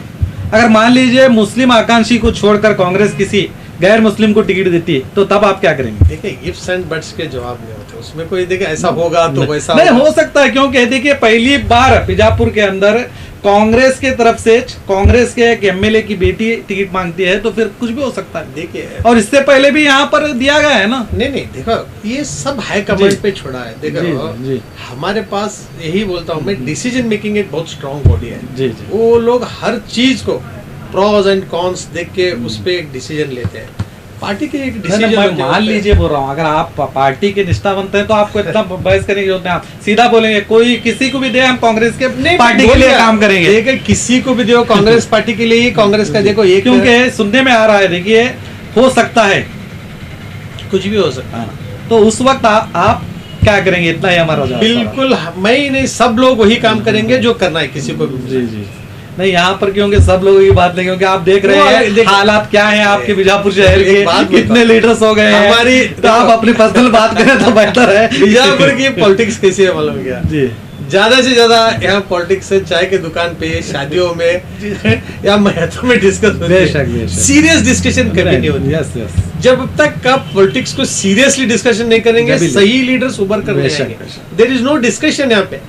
अगर मान लीजिए मुस्लिम आकांक्षी को छोड़कर कांग्रेस किसी गैर मुस्लिम को टिकट देती है तो तब आप क्या करेंगे? देखिए, इफ्स एंड बट्स के जवाब नहीं होते उसमें, कोई देखिए ऐसा होगा तो वैसा नहीं हो सकता है, क्योंकि देखिए पहली बार बीजापुर के अंदर कांग्रेस के तरफ से कांग्रेस के एक एमएलए की बेटी टिकट मांगती है तो फिर कुछ भी हो सकता है। देखिए, और इससे पहले भी यहाँ पर दिया गया है ना। नहीं देखो, ये सब हाई कमांड पे छोड़ा है। देखो जी, हमारे पास, यही बोलता हूँ मैं, डिसीजन मेकिंग एक बहुत स्ट्रांग बॉडी है। जी जी, वो लोग हर चीज को प्रोज एंड कॉन्स देख के उस पे एक डिसीजन लेते हैं। पार्टी के एक डिसीजन, मान लीजिए बोल रहा हूँ, अगर आप पार्टी के निष्ठावंत हैं तो आपको इतना बहस करने की जरूरत नहीं, आप सीधा बोलेंगे कोई किसी को भी दे, हम कांग्रेस के पार्टी के लिए काम करेंगे। देखिए, किसी को भी दो, कांग्रेस पार्टी के लिए ही, कांग्रेस का देखो एक, क्योंकि सुनने में आ रहा है, देखिए हो सकता है कुछ भी हो सकता है, तो उस वक्त आप क्या करेंगे? इतना ही हमारा जवाब। बिल्कुल मैं ही नहीं, सब लोग वही काम करेंगे जो करना है, किसी को भी। जी जी, नहीं यहाँ पर क्योंकि सब लोगों की बात नहीं, क्योंकि आप देख रहे हैं हालात क्या हैं आपके बीजापुर शहर के, कितने लीडर्स हो गए हैं हमारी, तो आप अपनी पर्सनल बात करें तो बेहतर है। बीजापुर की पॉलिटिक्स कैसी है मालूम क्या जी? ज्यादा से ज्यादा यहाँ पॉलिटिक्स है, चाय के दुकान पे, शादियों में या महत्व में डिस्कस होती है, सीरियस डिस्कशन कभी नहीं होती। यस यस, जब तक आप पॉलिटिक्स को सीरियसली डिस्कशन नहीं करेंगे, सही लीडर्स उभर कर नहीं आएंगे। देयर इज नो डिस्कशन यहाँ पे,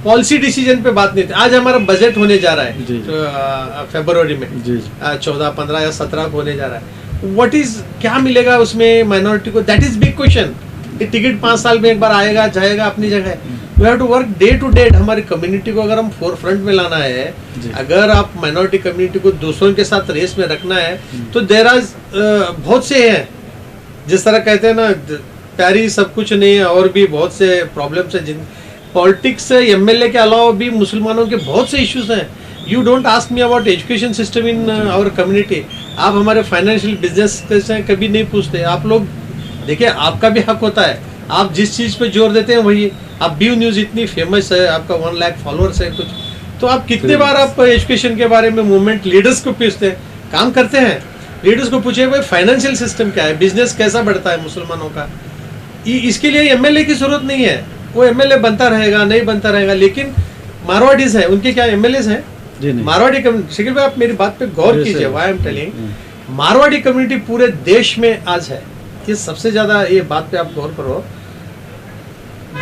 पॉलिसी डिसीजन पे बात नहीं थी। आज हमारा बजट होने जा रहा है फरवरी में, 14, 15 या 17 को होने जा रहा है। व्हाट इज, क्या मिलेगा उसमें माइनॉरिटी को? That is big question. Ticket 5 साल में एक बार आएगा जाएगा, अपनी जगह है। We have to work day to day. हमारी कम्युनिटी को अगर हम फोर फ्रंट में लाना है, अगर आप माइनॉरिटी कम्युनिटी को दूसरों के साथ रेस में रखना है, तो देर आर बहुत से हैं, जिस तरह कहते हैं ना, प्यारी सब कुछ नहीं है, और भी बहुत से प्रॉब्लम्स है। जिन पॉलिटिक्स से एमएलए के अलावा भी मुसलमानों के बहुत से इश्यूज हैं। You don't ask me about education system in our community. आप हमारे फाइनेंशियल बिजनेस से कभी नहीं पूछते। आप लोग देखिए, आपका भी हक होता है, आप जिस चीज़ पे जोर देते हैं वही। आप बी न्यूज़ इतनी फेमस है, आपका 1 लाख फॉलोअर्स है कुछ, तो आप कितने बार आप एजुकेशन के बारे में मूवमेंट लीडर्स को पूछते हैं? काम करते हैं, लीडर्स को पूछे भाई फाइनेंशियल सिस्टम क्या है, बिजनेस कैसा बढ़ता है मुसलमानों का। इसके लिए एमएलए की जरूरत नहीं है, वो एमएलए बनता रहेगा, नहीं बनता रहेगा। लेकिन मारवाड़ीज है, उनके क्या एमएलए हैं? मारवाड़ी कम्युनिटी। शकील भाई, आप मेरी बात पे गौर कीजिए। Why I am telling, Marwari community पूरे देश में आज है। ये सबसे ज्यादा, ये बात पे आप गौर करो,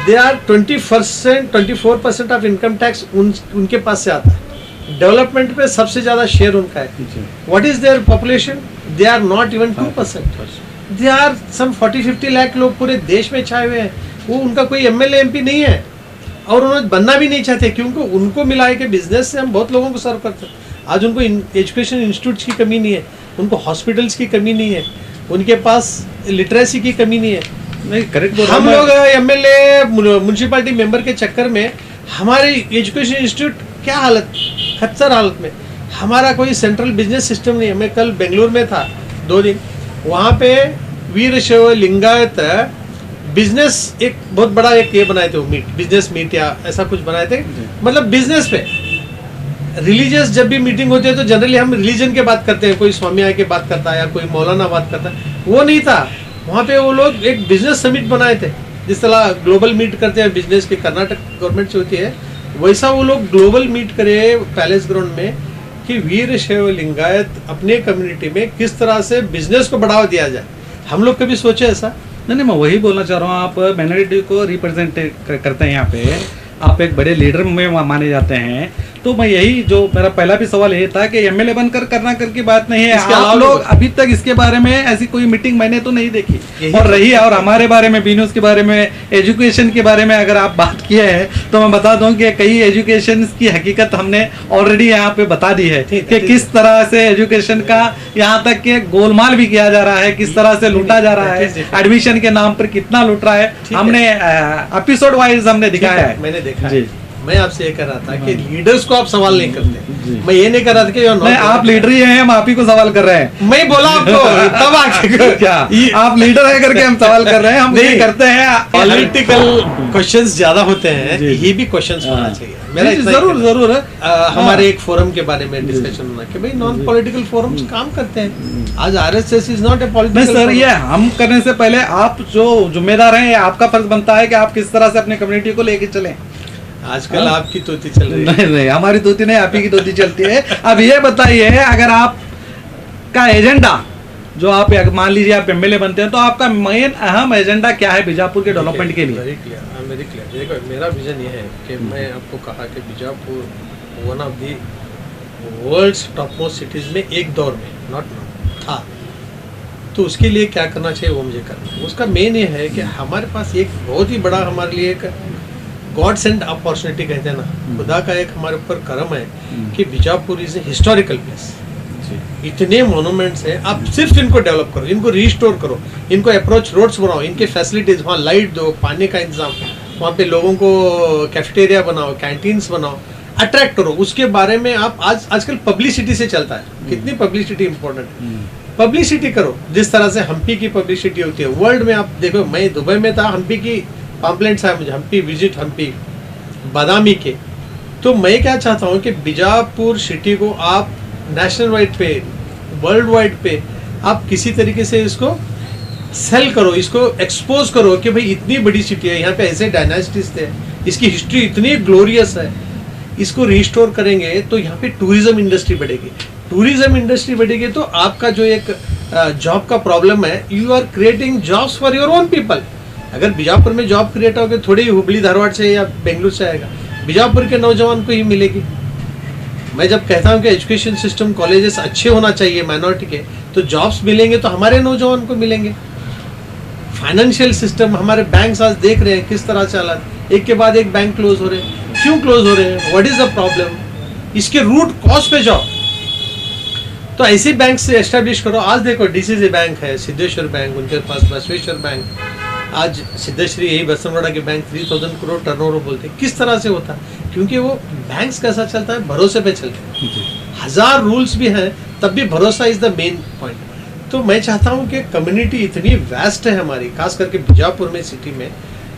they are 24% of income tax उनके पास से आता है। डेवलपमेंट पे सबसे ज्यादा शेयर उनका है। What is there population? They are not even 2%। They are some 40-50 lakh लोग पूरे देश में छाए हुए हैं। वो उनका कोई एमएलए एमपी नहीं है, और उन्होंने बनना भी नहीं चाहते, क्योंकि उनको मिला है कि बिजनेस से हम बहुत लोगों को सर्व करते हैं। आज उनको एजुकेशन इंस्टीट्यूट्स की कमी नहीं है, उनको हॉस्पिटल्स की कमी नहीं है, उनके पास लिटरेसी की कमी नहीं है। नहीं, करेक्ट। हम लोग एमएलए म्युनिसिपैलिटी मेंबर के चक्कर में हमारे एजुकेशन इंस्टीट्यूट क्या हालत, खच्चर हालत में। हमारा कोई सेंट्रल बिजनेस सिस्टम नहीं है। मैं कल बेंगलुरु में था 2 दिन, वहाँ पे वीरशैव लिंगायत बिजनेस एक बहुत बड़ा एक ये बनाए थे, मीट, बिजनेस मीट या ऐसा कुछ बनाए थे, मतलब बिजनेस पे। रिलीजियस जब भी मीटिंग होती है तो जनरली हम रिलीजन के बात करते हैं, कोई स्वामी आके बात करता है या कोई मौलाना बात करता है, वो नहीं था। वहाँ पे वो लोग एक बिजनेस समिट बनाए थे, जिस तरह ग्लोबल मीट करते हैं बिजनेस की कर्नाटक गवर्नमेंट से होती है, वैसा वो लोग ग्लोबल मीट करे पैलेस ग्राउंड में कि वीर शैव लिंगायत अपने कम्युनिटी में किस तरह से बिजनेस को बढ़ावा दिया जाए। हम लोग कभी सोचे ऐसा? नहीं, मैं वही बोलना चाह रहा हूँ, आप माइनॉरिटी को रिप्रेजेंट करते हैं यहाँ पे, आप एक बड़े लीडर में माने जाते हैं, तो मैं यही जो मेरा पहला भी सवाल ये था कि एमएलए बनकर करना कर की बात नहीं है। आप लोग अभी तक इसके बारे में ऐसी कोई मीटिंग मैंने तो नहीं देखी और रही है। और हमारे बारे में, बी न्यूज़ के बारे में, एजुकेशन के बारे में अगर आप बात किए हैं तो मैं बता दूं कि कई एजुकेशन की हकीकत हमने ऑलरेडी यहाँ पे बता दी है कि किस तरह से एजुकेशन का यहाँ तक के गोलमाल भी किया जा रहा है, किस तरह से लूटा जा रहा है, एडमिशन के नाम पर कितना लूट रहा है, हमने एपिसोड वाइज हमने दिखाया है। मैंने देखा है। मैं आपसे ये कह रहा था कि लीडर्स को आप सवाल नहीं करते। मैं ये नहीं कर रहा था कि नहीं, आप लीडर ही हैं, हम आप ही को सवाल कर रहे हैं। मैं बोला आपको तब आके क्या आप लीडर है करके हम सवाल कर रहे हैं? हम नहीं करते हैं। पॉलिटिकल क्वेश्चंस ज्यादा होते हैं, ये भी क्वेश्चंस होना चाहिए। मेरा जरूर हमारे एक फोरम के बारे में डिस्कशन होना कि भाई नॉन पॉलिटिकल फोरम्स काम करते हैं। आज RSS is not a political. Sir, ये हम करने से पहले आप जो जिम्मेदार हैं, आपका फर्ज बनता है कि आप किस तरह से अपने कम्युनिटी को लेके चलें। आजकल आपकी तोती चल रही है। नहीं, हमारी तोती नहीं, आप ही की तोती चलती है। अब ये बताइए, अगर आप का एजेंडा जो आप मान लीजिए आप एमएलए बनते हैं, तो आपका मेन अहम एजेंडा क्या है बीजापुर के डेवलपमेंट के लिए? Very clear. देखो, मेरा विजन ये है कि मैं आपको कहा कि Bijapur one of the world's top most cities में एक दौर में नॉट था, तो उसके लिए क्या करना चाहिए वो मुझे करना है। उसका मेन ये है कि हमारे पास एक बहुत ही बड़ा, हमारे लिए एक गॉड सेंड अपॉर्चुनिटी कहते हैं ना, खुदा का एक हमारे ऊपर करम है कि Bijapur is a historical place. इतने मोनूमेंट्स हैं, आप सिर्फ इनको डेवलप करो, इनको रिस्टोर करो, इनको अप्रोच रोड्स बनाओ, इनके फैसिलिटीज, वहाँ लाइट दो, पानी का इंतजाम, वहाँ पे लोगों को कैफेटेरिया बनाओ, कैंटीन्स बनाओ, अट्रैक्ट करो। उसके बारे में आप आजकल पब्लिसिटी से चलता है, कितनी पब्लिसिटी इंपॉर्टेंट है। पब्लिसिटी करो जिस तरह से हम्पी की पब्लिसिटी होती है वर्ल्ड में। आप देखो, मैं दुबई में था, हम्पी की पम्पलेट्स है मुझे, हम्पी विजिट हम्पी, बादामी के। तो मैं क्या चाहता हूँ कि बीजापुर सिटी को आप नेशनल वाइड पे, वर्ल्ड वाइड पे आप किसी तरीके से इसको सेल करो, इसको एक्सपोज करो कि भाई इतनी बड़ी सिटी है, यहाँ पे ऐसे डायनास्टीज थे, इसकी हिस्ट्री इतनी ग्लोरियस है। इसको रिस्टोर करेंगे तो यहाँ पे टूरिज्म इंडस्ट्री बढ़ेगी। टूरिज्म इंडस्ट्री बढ़ेगी तो आपका जो एक जॉब का प्रॉब्लम है, you are creating jobs for your own people. अगर बीजापुर में जॉब क्रिएट होगी, थोड़ी हुबली धारवाड़ से या बेंगलुरु से आएगा, बीजापुर के नौजवान को ही मिलेगी। मैं जब कहता हूँ कि एजुकेशन सिस्टम, कॉलेजेस अच्छे होना चाहिए माइनॉरिटी के, तो जॉब्स मिलेंगे तो हमारे नौजवान को मिलेंगे। फाइनेंशियल सिस्टम, हमारे बैंक आज देख रहे हैं किस तरह चला, एक के बाद एक बैंक क्लोज हो रहे हैं। क्यों क्लोज हो रहे हैं? What is the problem? इसके रूट कॉज पे जाओ, तो ऐसे बैंक से एस्टेब्लिश करो। आज देखो, डीसीसी बैंक है, सिद्धेश्वर बैंक, उनके पास बसवेश्वर बैंक, आज सिद्धेश्वरी, यही बसनवाड़ा के बैंक 3000 करोड़ टर्नओवर बोलते हैं। किस तरह से होता है? क्योंकि वो बैंक्स कैसा चलता है, भरोसे पे चलते हैं। 1000 रूल्स भी हैं, तब भी भरोसा इज द मेन पॉइंट। तो मैं चाहता हूँ कि कम्युनिटी इतनी वास्ट है हमारी, खास करके बीजापुर में सिटी में,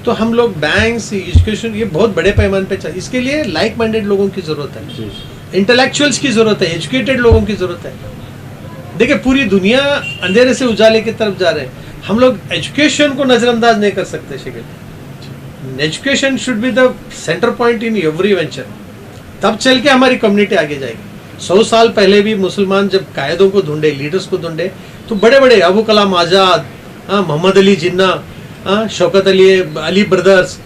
तो हम लोग बैंक्स, एजुकेशन, ये बहुत बड़े पैमाने पे चाहिए। इसके लिए लाइक माइंडेड लोगों की जरूरत है, इंटेलेक्चुअल्स की जरूरत है, एजुकेटेड लोगों की जरूरत है। देखिए, पूरी दुनिया अंधेरे से उजाले की तरफ जा रहे हैं, हम लोग एजुकेशन को नजरअंदाज नहीं कर सकते। शिकिल, education should be the centre point in every venture, तब चल के हमारी कम्युनिटी आगे जाएगी। 100 साल पहले भी मुसलमान जब कायदों को ढूंढे, लीडर्स को ढूंढे, तो बड़े बड़े अबू कलाम आजाद, मोहम्मद अली जिन्ना, शौकत अली ब्रदर्स,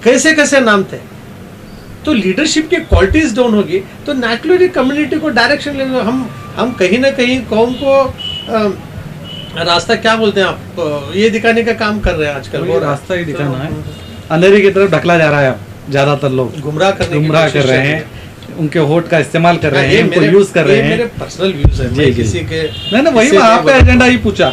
कैसे कैसे नाम थे। तो लीडरशिप की क्वालिटीज डाउन होगी तो नेचुरली कम्युनिटी को डायरेक्शन लेंगे। हम कहीं ना कहीं कौम को रास्ता, क्या बोलते हैं आप, ये दिखाने का काम कर रहे हैं आजकल। वो रास्ता ही दिखाना है, अंधेरे की तरफ ढकला जा रहा है। ज्यादातर लोग गुमराह कर रहे हैं, उनके होट का इस्तेमाल कर रहे हैं, उनको यूज कर रहे हैं। मेरे पर्सनल व्यूज है, मैं किसी के नहीं, वही मैं आपका एजेंडा ही पूछा।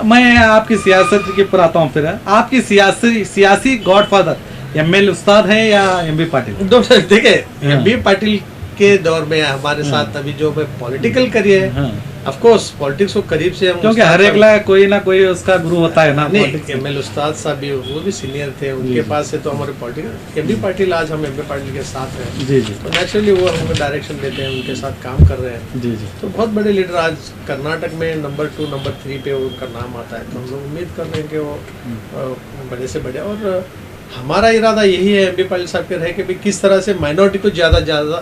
मैं आपकी सियासत के ऊपर आता हूँ। फिर आपकी सियासी गॉडफादर एमएल उस्ताद है या एमबी पाटिल? देखिए, एमबी पाटिल के दौर में हमारे साथ अभी जो पॉलिटिकल करियर है ऑफ कोर्स पॉलिटिक्स को करीब से हम क्योंकि उस्ताद हर एक साहब- ला कोई ना कोई उसका गुरु होता है ना नहीं politics में। एमएल उस्ताद साहब भी वो भी सीनियर थे, उनके जी। पास से तो हमारे पॉलिटिकल एमबी पाटिल, आज हम एमबी पाटिल के साथ हैं, जी जी तो नेचुरली वो हमको डायरेक्शन देते हैं, उनके साथ काम कर रहे हैं। जी जी तो बहुत बड़े लीडर आज कर्नाटक में नंबर 2 नंबर 3 पे उनका नाम आता है, तो हम लोग उम्मीद कर रहे हैं कि वो बड़े से बड़े, और हमारा इरादा यही है एमबी पाटिल साहब के रहे कि भाई किस तरह से माइनॉरिटी को ज़्यादा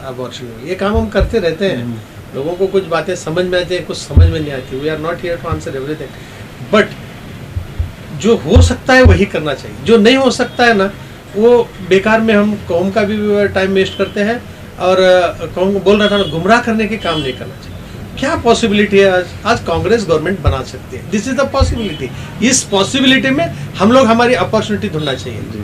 अबॉर्शन हो। ये काम हम करते रहते हैं, लोगों को कुछ बातें समझ में आती है, कुछ समझ में नहीं आती। We are not here to answer everything, but जो हो सकता है वही करना चाहिए, जो नहीं हो सकता है ना वो बेकार में हम कौम का भी टाइम वेस्ट करते हैं, और कौम को बोल रहा था ना, गुमराह करने के काम नहीं करना चाहिए। क्या पॉसिबिलिटी है आज कांग्रेस गवर्नमेंट बना सकती है, दिस इज द पॉसिबिलिटी। इस पॉसिबिलिटी में हम लोग हमारी अपॉर्चुनिटी ढूंढना चाहिए।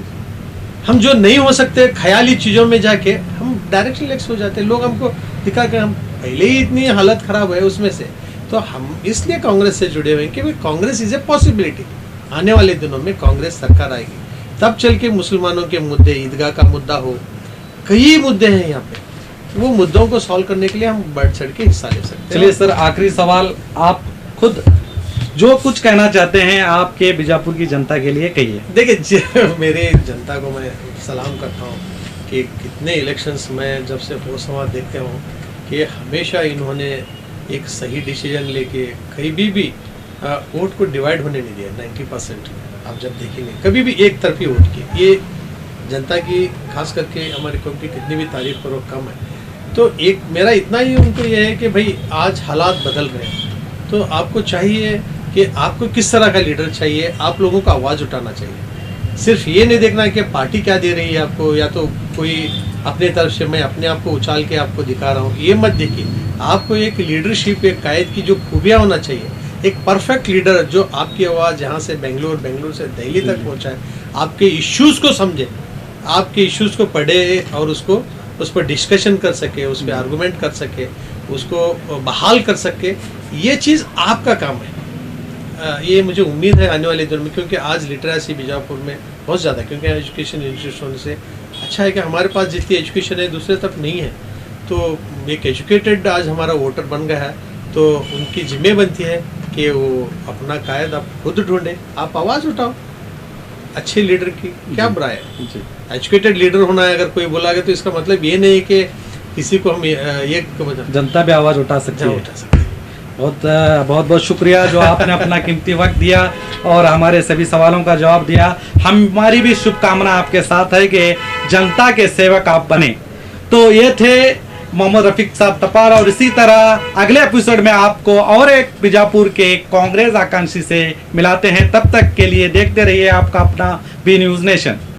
हम जो नहीं हो सकते ख्याली चीज़ों में जाके हम डायरेक्शन लेक्स हो जाते हैं, लोग हमको दिखा के हम पहले ही इतनी हालत खराब है उसमें से, तो हम इसलिए कांग्रेस से जुड़े हुए हैं कि भाई कांग्रेस इज ए पॉसिबिलिटी। आने वाले दिनों में कांग्रेस सरकार आएगी, तब चल के मुसलमानों के मुद्दे, ईदगाह का मुद्दा हो, कई मुद्दे हैं यहाँ पे, वो मुद्दों को सॉल्व करने के लिए हम बढ़ चढ़ के हिस्सा ले सकते हैं। चलिए सर, आखिरी सवाल, आप खुद जो कुछ कहना चाहते हैं आपके बीजापुर की जनता के लिए कहिए। देखिए मेरे जनता को मैं सलाम करता हूँ कि कितने इलेक्शंस में जब से होश संवाद देखते हूँ कि हमेशा इन्होंने एक सही डिसीजन लेके कभी भी वोट को डिवाइड होने नहीं दिया। 90% आप जब देखेंगे कभी भी एक तरफी वोट की, ये जनता की खास करके हमारी कौम की कितनी भी तारीफ करो कम है। तो एक मेरा इतना ही उनको ये है कि भाई आज हालात बदल रहे हैं, तो आपको चाहिए कि आपको किस तरह का लीडर चाहिए, आप लोगों को आवाज़ उठाना चाहिए। सिर्फ ये नहीं देखना है कि पार्टी क्या दे रही है आपको, या तो कोई अपने तरफ से मैं अपने आप को उछाल के आपको दिखा रहा हूँ, ये मत देखिए। आपको एक लीडरशिप, एक कायद की जो खूबियाँ होना चाहिए, एक परफेक्ट लीडर जो आपकी आवाज़ यहाँ से बेंगलोर से दिल्ली तक पहुँचाए, आपके इश्यूज़ को समझे, आपके इश्यूज़ को पढ़े और उसको उस पर डिस्कशन कर सके, उस पर आर्गूमेंट कर सके, उसको बहाल कर सके, ये चीज़ आपका काम है। ये मुझे उम्मीद है आने वाले दिनों में, क्योंकि आज लिटरेसी बीजापुर में बहुत ज़्यादा, क्योंकि एजुकेशन इंस्टीट्यूशन से अच्छा है कि हमारे पास जितनी एजुकेशन है दूसरे तरफ नहीं है, तो एक एजुकेटेड आज हमारा वोटर बन गया है, तो उनकी जिम्मे बनती है कि वो अपना कायद आप खुद ढूंढें, आप आवाज़ उठाओ अच्छे लीडर की। क्या बुरा है, एजुकेटेड लीडर होना है, अगर कोई बोला गया तो इसका मतलब ये नहीं कि किसी को हम ये जनता भी आवाज़ उठा सकती है। उठा सकते हैं। बहुत बहुत शुक्रिया जो आपने अपना कीमती वक्त दिया और हमारे सभी सवालों का जवाब दिया। हमारी भी शुभकामना आपके साथ है कि जनता के सेवक आप बने। तो ये थे मोहम्मद रफीक साहब तपार, और इसी तरह अगले एपिसोड में आपको और एक बीजापुर के कांग्रेस आकांक्षी से मिलाते हैं। तब तक के लिए देखते रहिए आपका अपना बी न्यूज़ नेशन।